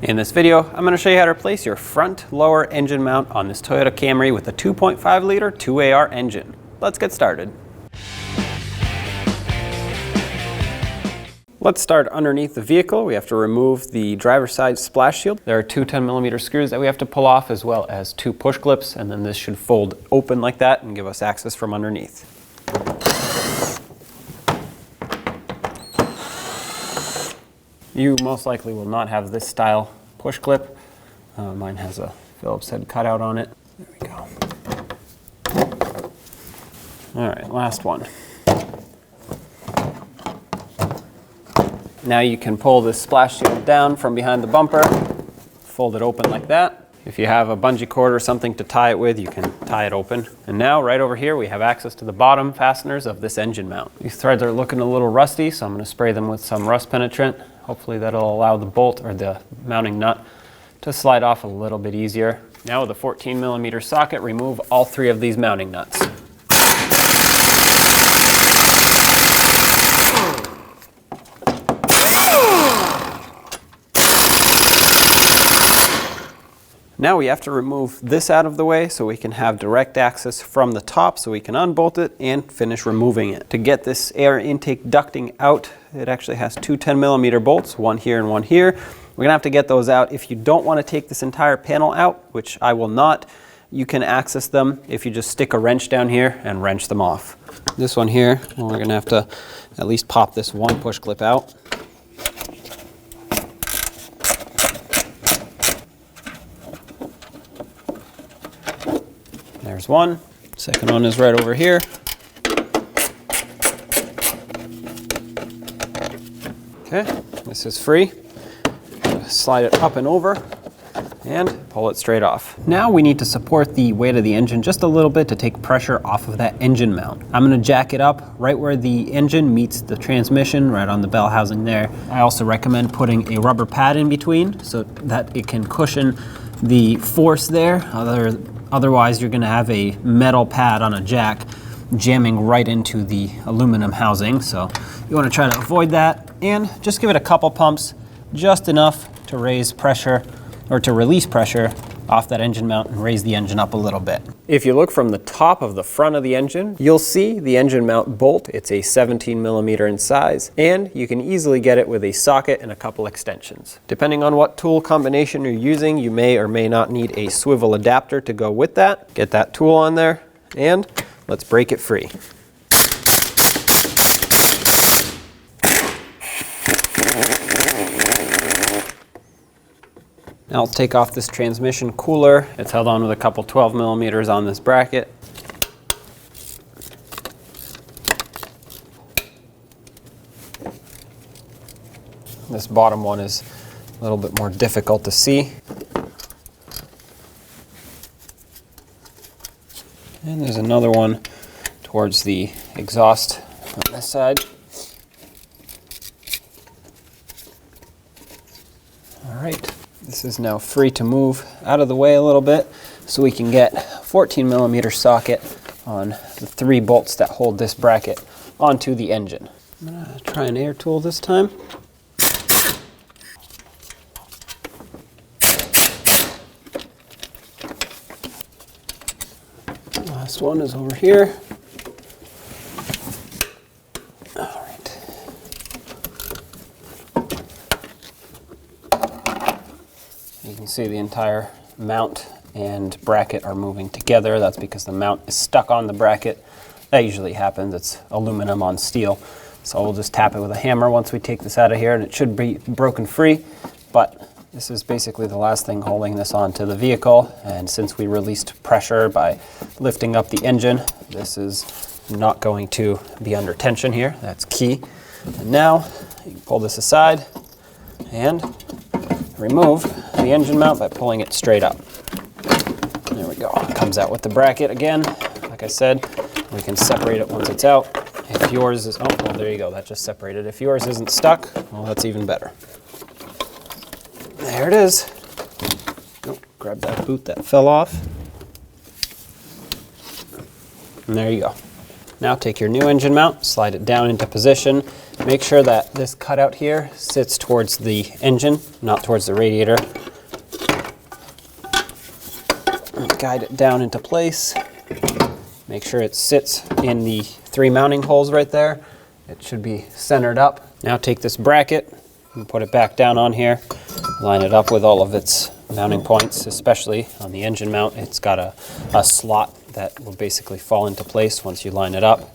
In this video, I'm going to show you how to replace your front lower engine mount on this Toyota Camry with a 2.5 liter 2AR engine. Let's get started. Let's start underneath the vehicle. We have to remove the driver's side splash shield. There are two 10mm screws that we have to pull off, as well as two push clips, and then this should fold open like that and give us access from underneath. You most likely will not have this style push clip. Mine has a Phillips head cutout on it. There we go. All right, last one. Now you can pull this splash shield down from behind the bumper, fold it open like that. If you have a bungee cord or something to tie it with, you can tie it open. And now right over here, we have access to the bottom fasteners of this engine mount. These threads are looking a little rusty, so I'm going to spray them with some rust penetrant. Hopefully that'll allow the bolt or the mounting nut to slide off a little bit easier. Now with a 14mm socket, remove all three of these mounting nuts. Now we have to remove this out of the way so we can have direct access from the top, so we can unbolt it and finish removing it. To get this air intake ducting out, it actually has two 10mm bolts, one here and one here. We're gonna have to get those out. If you don't want to take this entire panel out, which I will not, you can access them if you just stick a wrench down here and wrench them off. This one here, well, we're gonna have to at least pop this one push clip out. There's one. Second one is right over here. Okay, this is free. Slide it up and over and pull it straight off. Now we need to support the weight of the engine just a little bit to take pressure off of that engine mount. I'm going to jack it up right where the engine meets the transmission, right on the bell housing there. I also recommend putting a rubber pad in between so that it can cushion the force there. Otherwise, you're going to have a metal pad on a jack jamming right into the aluminum housing. So you want to try to avoid that and just give it a couple pumps, just enough to raise pressure or to release pressure off that engine mount and raise the engine up a little bit. If you look from the top of the front of the engine, you'll see the engine mount bolt. It's a 17mm in size, and you can easily get it with a socket and a couple extensions. Depending on what tool combination you're using, you may or may not need a swivel adapter to go with that. Get that tool on there, and let's break it free. Now I'll take off this transmission cooler. It's held on with a couple 12mm on this bracket. This bottom one is a little bit more difficult to see. And there's another one towards the exhaust on this side. All right. This is now free to move out of the way a little bit so we can get 14mm socket on the three bolts that hold this bracket onto the engine. I'm gonna try an air tool this time. Last one is over here. You can see the entire mount and bracket are moving together. That's because the mount is stuck on the bracket. That usually happens. It's aluminum on steel. So we'll just tap it with a hammer once we take this out of here, and it should be broken free. But this is basically the last thing holding this onto the vehicle. And since we released pressure by lifting up the engine, this is not going to be under tension here. That's key. And now you can pull this aside and remove the engine mount by pulling it straight up. There we go. It comes out with the bracket again. Like I said, we can separate it once it's out. If yours is, oh, well, there you go. That just separated. If yours isn't stuck, well, that's even better. There it is. Oh, grab that boot that fell off. And there you go. Now take your new engine mount, slide it down into position, Make sure that this cutout here sits towards the engine, not towards the radiator. Guide it down into place. Make sure it sits in the 3 mounting holes right there. It should be centered up. Now take this bracket and put it back down on here. Line it up with all of its mounting points, especially on the engine mount. It's got a slot that will basically fall into place once you line it up.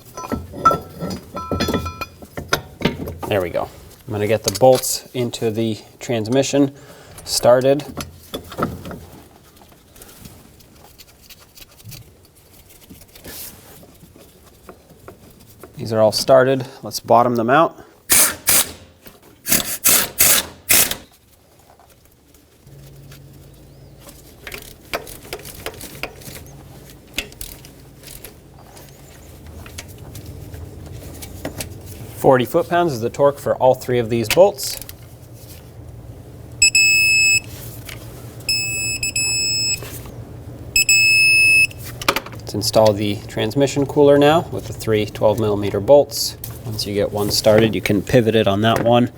There we go. I'm going to get the bolts into the transmission started. These are all started. Let's bottom them out. .40 foot-pounds is the torque for all 3 of these bolts. Let's install the transmission cooler now with the 3 12mm bolts. Once you get one started, you can pivot it on that one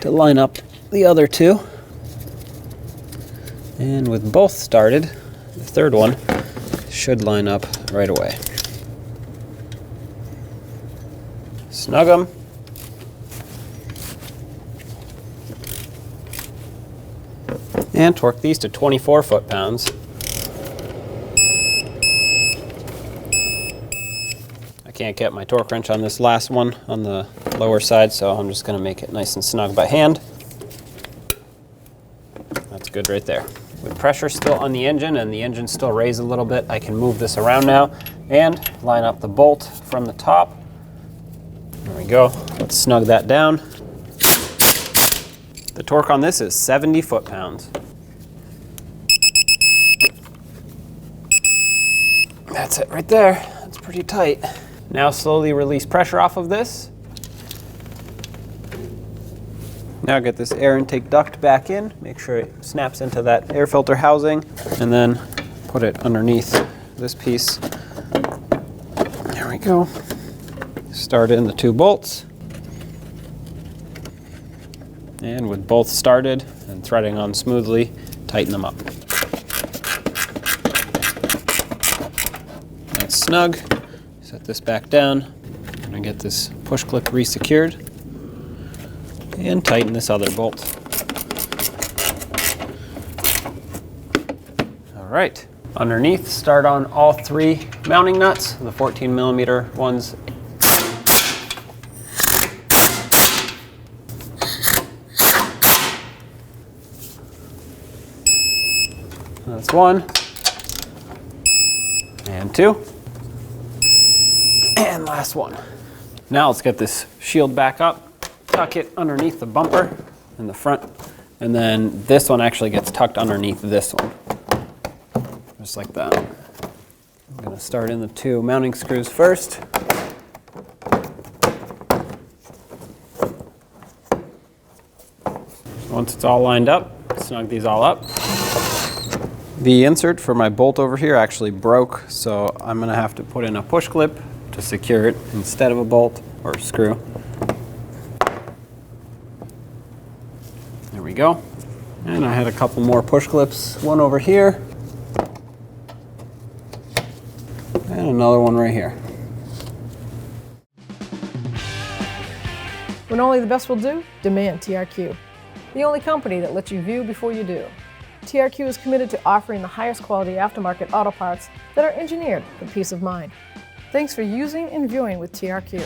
to line up the other 2. And with both started, the third one should line up right away. Snug them. And torque these to 24 foot-pounds. I can't get my torque wrench on this last one on the lower side, so I'm just going to make it nice and snug by hand. That's good right there. With pressure still on the engine and the engine still raised a little bit, I can move this around now and line up the bolt from the top. There we go. Let's snug that down. The torque on this is 70 foot-pounds. That's it right there. That's pretty tight. Now slowly release pressure off of this. Now get this air intake duct back in. Make sure it snaps into that air filter housing, and then put it underneath this piece. There we go. Start in the 2 bolts. And with both started and threading on smoothly, tighten them up. That's snug. Set this back down. I'm going to get this push clip re-secured and tighten this other bolt. All right. Underneath, start on all 3 mounting nuts, the 14mm ones. That's 1, and 2, and last one. Now let's get this shield back up, tuck it underneath the bumper in the front, and then this one actually gets tucked underneath this one, just like that. I'm going to start in the 2 mounting screws first. Once it's all lined up, snug these all up. The insert for my bolt over here actually broke, so I'm going to have to put in a push clip to secure it instead of a bolt or a screw. There we go. And I had a couple more push clips, one over here and another one right here. When only the best will do, demand TRQ. The only company that lets you view before you do. TRQ is committed to offering the highest quality aftermarket auto parts that are engineered for peace of mind. Thanks for using and viewing with TRQ.